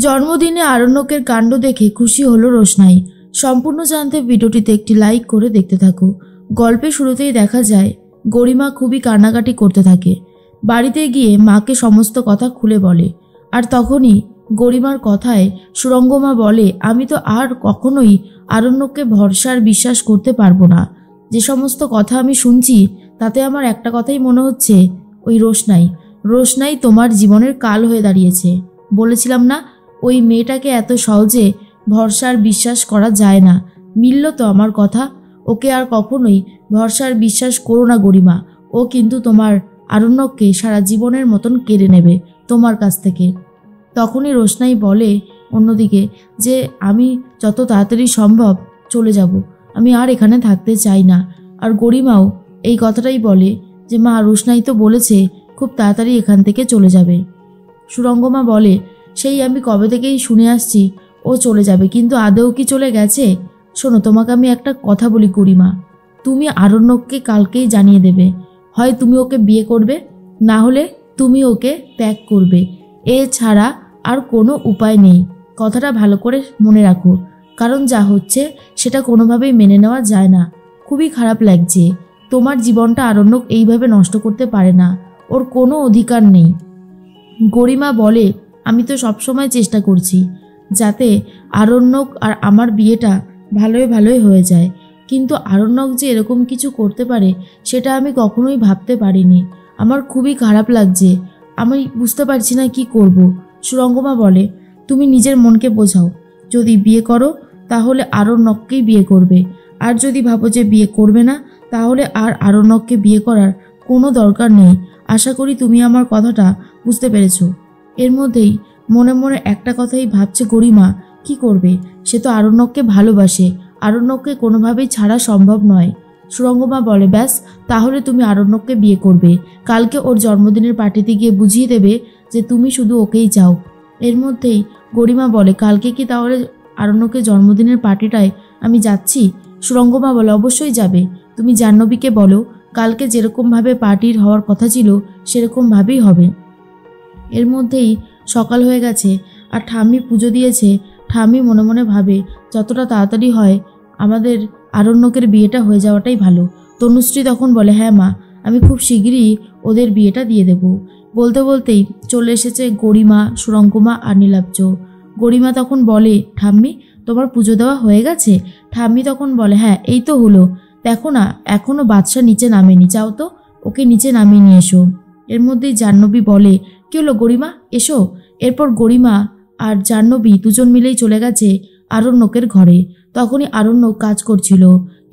জন্মদিনে আরণ্যকের কাণ্ড দেখে খুশি হলো রোশনাই। সম্পূর্ণ জানতে ভিডিওটিতে একটি লাইক করে দেখতে থাকো। গল্পের শুরুতেই দেখা যায় গরিমা খুবই কান্নাকাটি করতে থাকে। বাড়িতে গিয়ে মাকে সমস্ত কথা খুলে বলে। আর তখনই গরিমার কথায় সুরঙ্গমা বলে, আমি তো আর কখনোই আরণ্যককে ভরসার বিশ্বাস করতে পারবো না। যে সমস্ত কথা আমি শুনছি তাতে আমার একটা কথাই মনে হচ্ছে, ওই রোশনাই তোমার জীবনের কাল হয়ে দাঁড়িয়েছে। বলেছিলাম না, ওই মেয়েটাকে এত সহজে ভরসার বিশ্বাস করা যায় না। মিলল তো আমার কথা। ওকে আর কখনোই ভরসার বিশ্বাস করো না গরিমা। ও কিন্তু তোমার আরণ্যককে সারা জীবনের মতন কেড়ে নেবে তোমার কাছ থেকে। তখনই রোশনাই বলে অন্যদিকে যে আমি যত তাড়াতাড়ি সম্ভব চলে যাব, আমি আর এখানে থাকতে চাই না। আর গরিমাও এই কথাটাই বলে যে মা, রোশনাই তো বলেছে খুব তাড়াতাড়ি এখান থেকে চলে যাবে। সুরঙ্গমা বলে, সেই আমি কবে থেকেই শুনে আসছি ও চলে যাবে, কিন্তু আদৌ কি চলে গেছে? শোনো, তোমাকে আমি একটা কথা বলি গরিমা, তুমি আরণ্যককে কালকেই জানিয়ে দেবে। হয় তুমি ওকে বিয়ে করবে, না হলে তুমি ওকে ত্যাগ করবে। এছাড়া আর কোনো উপায় নেই। কথাটা ভালো করে মনে রাখো, কারণ যা হচ্ছে সেটা কোনোভাবেই মেনে নেওয়া যায় না। খুবই খারাপ লাগছে। তোমার জীবনটা আরণ্যক এইভাবে নষ্ট করতে পারে না, ওর কোনো অধিকার নেই। গরিমা বলে, আমি তো সবসময় চেষ্টা করছি যাতে আরণ্যক আর আমার বিয়েটা ভালোই হয়ে যায়, কিন্তু আরণ্যক যে এরকম কিছু করতে পারে সেটা আমি কখনোই ভাবতে পারিনি। আমার খুবই খারাপ লাগছে, আমি বুঝতে পারছি না কি করব। সুরঙ্গমা বলে, তুমি নিজের মনকে বোঝাও। যদি বিয়ে করো তাহলে আরণ্যককেই বিয়ে করবে, আর যদি ভাবো যে বিয়ে করবে না তাহলে আর আরণ্যককে বিয়ে করার কোনো দরকার নেই। আশা করি তুমি আমার কথাটা বুঝতে পেরেছো। এর মধ্যেই মনে মনে একটা কথাই ভাবছে গরিমা, কি করবে? সে তো আরণ্যককে ভালোবাসে, আরণ্যককে কোনোভাবেই ছাড়া সম্ভব নয়। সুরঙ্গমা বলে, ব্যাস, তাহলে তুমি আরণ্যককে বিয়ে করবে। কালকে ওর জন্মদিনের পার্টিতে গিয়ে বুঝিয়ে দেবে যে তুমি শুধু ওকেই চাও। এর মধ্যেই গরিমা বলে, কালকে কি তাহলে আরণ্যকের জন্মদিনের পার্টিটায় আমি যাচ্ছি? সুরঙ্গমা বলে, অবশ্যই যাবে। তুমি জাহ্নবীকে বলো কালকে যেরকমভাবে পার্টির হওয়ার কথা ছিল সেরকমভাবেই হবে। এর মধ্যেই সকাল হয়ে গেছে আর ঠাম্মি পুজো দিয়েছে। ঠাম্মি মনে মনে ভাবে, যতটা তাড়াতাড়ি হয় আমাদের আরণ্যকের বিয়েটা হয়ে যাওয়াটাই ভালো। তনুশ্রী তখন বলে, হ্যাঁ মা, আমি খুব শিগগিরই ওদের বিয়েটা দিয়ে দেব। বলতে বলতেই চলে এসেছে গরিমা, সুরঙ্গমা আর নীলাব্জ। গরিমা তখন বলে, ঠাম্মি, তোমার পুজো দেওয়া হয়ে গেছে? ঠাম্মি তখন বলে, হ্যাঁ, এই তো হলো। দেখো না, এখনও বাদশা নিচে নামেনি, যাও তো ওকে নিচে নামিয়ে নিয়ে এসো। এর মধ্যেই জাহ্নবী বলে, কি হলো গরিমা, এসো। এরপর গরিমা আর জাহ্নবী দুজন মিলেই চলে গেছে আরণ্যকের ঘরে। তখনই আরণ্যক কাজ করছিল।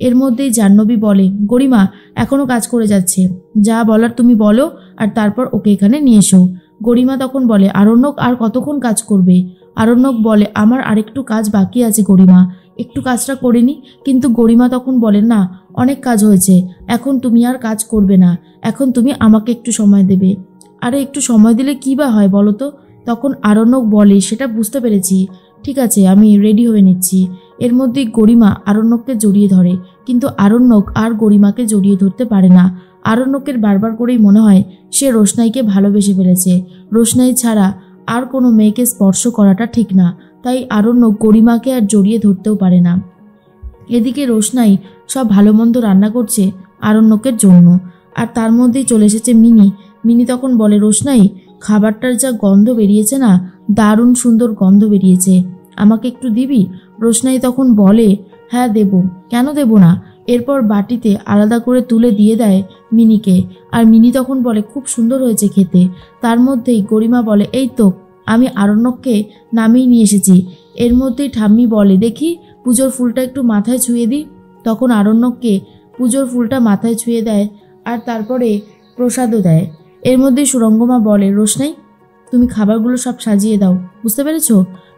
এর মধ্যেই জাহ্নবী বলে, গরিমা এখনও কাজ করে যাচ্ছে, যা বলার তুমি বলো আর তারপর ওকে এখানে নিয়ে এসো। গরিমা তখন বলে, আরণ্যক আর কতক্ষণ কাজ করবে? আরণ্যক বলে, আমার আরেকটু কাজ বাকি আছে গরিমা, একটু কাজটা করে নি। কিন্তু গরিমা তখন বলে, না, অনেক কাজ হয়েছে, এখন তুমি আর কাজ করবে না, এখন তুমি আমাকে একটু সময় দেবে। আরে একটু সময় দিলে কী বা হয় বলো তো? তখন আরণ্যক বলে, সেটা বুঝতে পেরেছি, ঠিক আছে, আমি রেডি হয়ে নিচ্ছি। এর মধ্যেই গরিমা আরণ্যককে জড়িয়ে ধরে, কিন্তু আরণ্যক আর গরিমাকে জড়িয়ে ধরতে পারে না। আরণ্যকের বারবার করেই মনে হয় সে রোশনাইকে ভালোবেসে ফেলেছে। রোশনাই ছাড়া আর কোনো মেয়েকে স্পর্শ করাটা ঠিক না, তাই আরণ্যক গরিমাকে আর জড়িয়ে ধরতেও পারে না। এদিকে রোশনাই সব ভালো মন্দ রান্না করছে আরণ্যকের জন্য, আর তার মধ্যেই চলে এসেছে মিনি তখন বলে, রোশনাই, খাবারটার যা গন্ধ বেরিয়েছে না, দারুণ সুন্দর গন্ধ বেরিয়েছে, আমাকে একটু দিবি? রোশনাই তখন বলে, হ্যাঁ দেব, কেন দেব না। এরপর বাটিতে আলাদা করে তুলে দিয়ে দেয় মিনিকে, আর মিনি তখন বলে, খুব সুন্দর হয়েছে খেতে। তার মধ্যেই গরিমা বলে, এই তো আমি আরণ্যককে নামিয়ে নিয়ে এসেছি। এর মধ্যেই ঠাম্মি বলে, দেখি পুজোর ফুলটা একটু মাথায় ছুঁয়ে দিই। তখন আরণ্যককে পুজোর ফুলটা মাথায় ছুঁয়ে দেয় আর তারপরে প্রসাদও দেয়। এর মধ্যে সুরঙ্গমা বলে, রোশনাই, তুমি খাবারগুলো সব সাজিয়ে দাও, বুঝতে পেরেছ?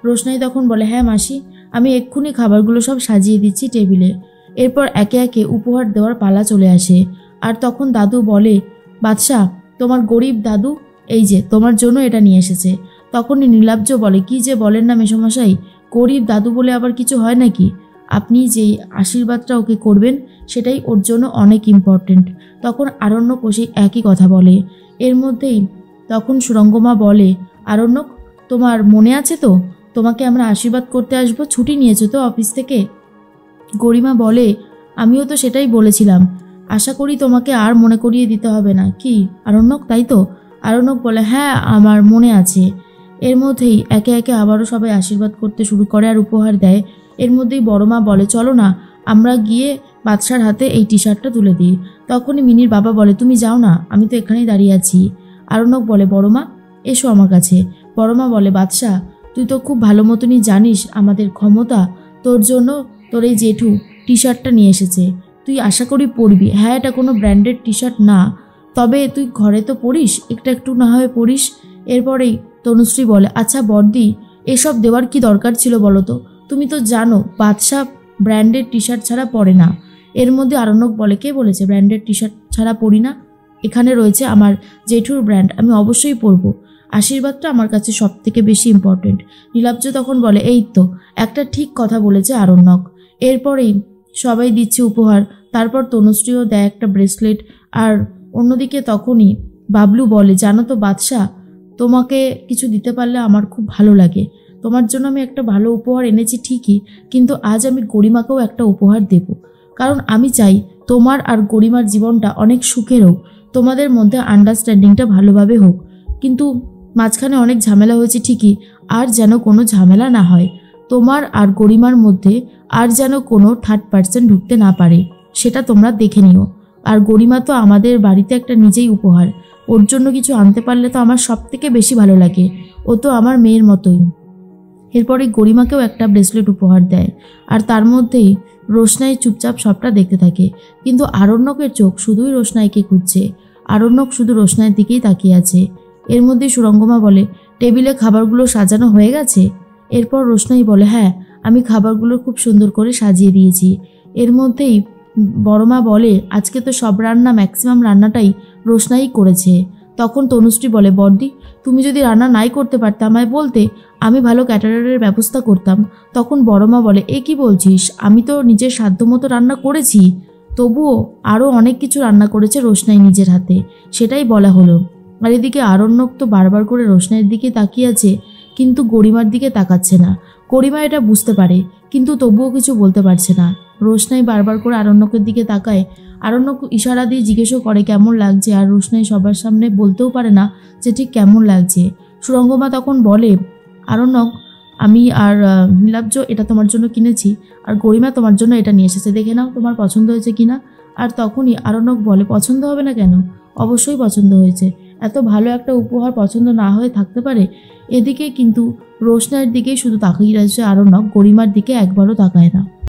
রোশনাই তখন বলে, হ্যাঁ মাসি, আমি এক্ষুনি খাবারগুলো সব সাজিয়ে দিচ্ছি টেবিলে। এরপর একে একে উপহার দেওয়ার পালা চলে আসে। আর তখন দাদু বলে, বাদশা, তোমার গরিব দাদু এই যে তোমার জন্য এটা নিয়ে এসেছে। তখনই নীলাব্জ বলে, কি যে বলেন না মেসোমশাই, গরিব দাদু বলে আবার কিছু হয় নাকি? আপনি যেই আশীর্বাদটা ওকে করবেন সেটাই ওর জন্য অনেক ইম্পর্টেন্ট। তখন আরণ্যক সেই একই কথা বলে। এর মধ্যেই তখন সুরঙ্গমা বলে, আরণ্যক, তোমার মনে আছে তো তোমাকে আমরা আশীর্বাদ করতে আসবো, ছুটি নিয়েছো তো অফিস থেকে? গরিমা বলে, আমিও তো সেটাই বলেছিলাম, আশা করি তোমাকে আর মনে করিয়ে দিতে হবে না, কি আরণ্যক, তাই তো? আরণ্যক বলে, হ্যাঁ আমার মনে আছে। এর মধ্যেই একে একে আবারও সবাই আশীর্বাদ করতে শুরু করে আর উপহার দেয়। এর মধ্যেই বড় মা বলে, চলো না আমরা গিয়ে বাদশার হাতে এই টি শার্টটা তুলে দিই। তখনই মিনির বাবা বলে, তুমি যাও না, আমি তো এখানেই দাঁড়িয়ে আছি। আরণ্যক বলে, বড় মা এসো আমার কাছে। বড় মা বলে, বাদশা তুই তো খুব ভালো মতনই জানিস আমাদের ক্ষমতা, তোর জন্য তোর এই জেঠু টি শার্টটা নিয়ে এসেছে, তুই আশা করি পরবি। হ্যাঁ এটা কোনো ব্র্যান্ডেড টি শার্ট না, তবে তুই ঘরে তো পরিস, একটু একটু না হয় পরিস। এরপরেই তনুশ্রী বলে, আচ্ছা বড়দি এসব দেওয়ার কি দরকার ছিল বলো তো? তুমি তো জানো বাদশা ব্র্যান্ডেড টি শার্ট ছাড়া পরে না। এর মধ্যে আরণ্যক বলে, কে বলেছে ব্র্যান্ডেড টি শার্ট ছাড়া পরি না? এখানে রয়েছে আমার জেঠুর ব্র্যান্ড, আমি অবশ্যই পরবো। আশীর্বাদটা আমার কাছে সব থেকে বেশি ইম্পর্টেন্ট। নীলাব্জ তখন বলে, এই তো একটা ঠিক কথা বলেছে আরণ্যক। এরপরেই সবাই দিচ্ছে উপহার, তারপর তনুশ্রীও দেয় একটা ব্রেসলেট। আর অন্যদিকে তখনই বাবলু বলে, জানো তো বাদশা, তোমাকে কিছু দিতে পারলে আমার খুব ভালো লাগে। তোমার জন্য আমি একটা ভালো উপহার এনেছি ঠিকই, কিন্তু আজ আমি গরিমাকেও একটা উপহার দেব, কারণ আমি চাই তোমার আর গরিমার জীবনটা অনেক সুখের হোক, তোমাদের মধ্যে আন্ডারস্ট্যান্ডিংটা ভালোভাবে হোক। কিন্তু মাঝখানে অনেক ঝামেলা হয়েছে ঠিকই, আর যেন কোনো ঝামেলা না হয়, তোমার আর গরিমার মধ্যে আর যেন কোনো থার্ড পার্সন ঢুকতে না পারে, সেটা তোমরা দেখে নিও। আর গরিমা তো আমাদের বাড়িতে একটা নিজেই উপহার, ওর জন্য কিছু আনতে পারলে তো আমার সব থেকে বেশি ভালো লাগে, ও তো আমার মেয়ের মতোই। এরপরে গরিমাকেও একটা ব্রেসলেট উপহার দেয়। আর তার মধ্যেই রোশনাই চুপচাপ সবটা দেখতে থাকে, কিন্তু আরণ্যকের চোখ শুধুই রোশনাইকে খুঁজছে। আরণ্যক শুধু রোশনাইয়ের দিকেই তাকিয়ে আছে। এর মধ্যে সুরঙ্গমা বলে, টেবিলে খাবারগুলো সাজানো হয়ে গেছে? এরপর রোশনাই বলে, হ্যাঁ আমি খাবারগুলো খুব সুন্দর করে সাজিয়ে দিয়েছি। এর মধ্যেই বড়মা বলে, আজকে তো সব রান্না, ম্যাক্সিমাম রান্নাটাই রোশনাই করেছে। তখন তনুশ্রী বলে, বড়দি তুমি যদি রান্না নাই করতে পারতে আমায় বলতে, আমি ভালো ক্যাটারারের ব্যবস্থা করতাম। তখন বড়মা বলে, এ কি বলছিস, আমি তো নিজের সাধ্যমতো রান্না করেছি। তবুও আরও অনেক কিছু রান্না করেছে রোশনাই নিজের হাতে, সেটাই বলা হলো। আর এদিকে আরণ্যক তো বারবার করে রোশনাইয়ের দিকে তাকিয়ে আছে, কিন্তু গরিমার দিকে তাকাচ্ছে না। গরিমা এটা বুঝতে পারে, কিন্তু তবুও কিছু বলতে পারছে না। রোশনাই বারবার করে আরণ্যকের দিকে তাকায়। আরণ্যক ইশারা দিয়ে জিজ্ঞেসও করে কেমন লাগছে, আর রোশনাই সবার সামনে বলতেও পারে না যে ঠিক কেমন লাগছে। সুরঙ্গমা তখন বলে, আরণ্যক আমি আর নীলাব্জ এটা তোমার জন্য কিনেছি, আর গরিমা তোমার জন্য এটা নিয়ে এসেছে, দেখে নাও তোমার পছন্দ হয়েছে কিনা। আর তখনই আরণ্যক বলে, পছন্দ হবে না কেন, অবশ্যই পছন্দ হয়েছে, এত ভালো একটা উপহার পছন্দ না হয়ে থাকতে পারে। এদিকে কিন্তু রোশনাইয়ের দিকেই শুধু তাকিয়ে রয়েছে আরণ্যক, গরিমার দিকে একবারও তাকায় না।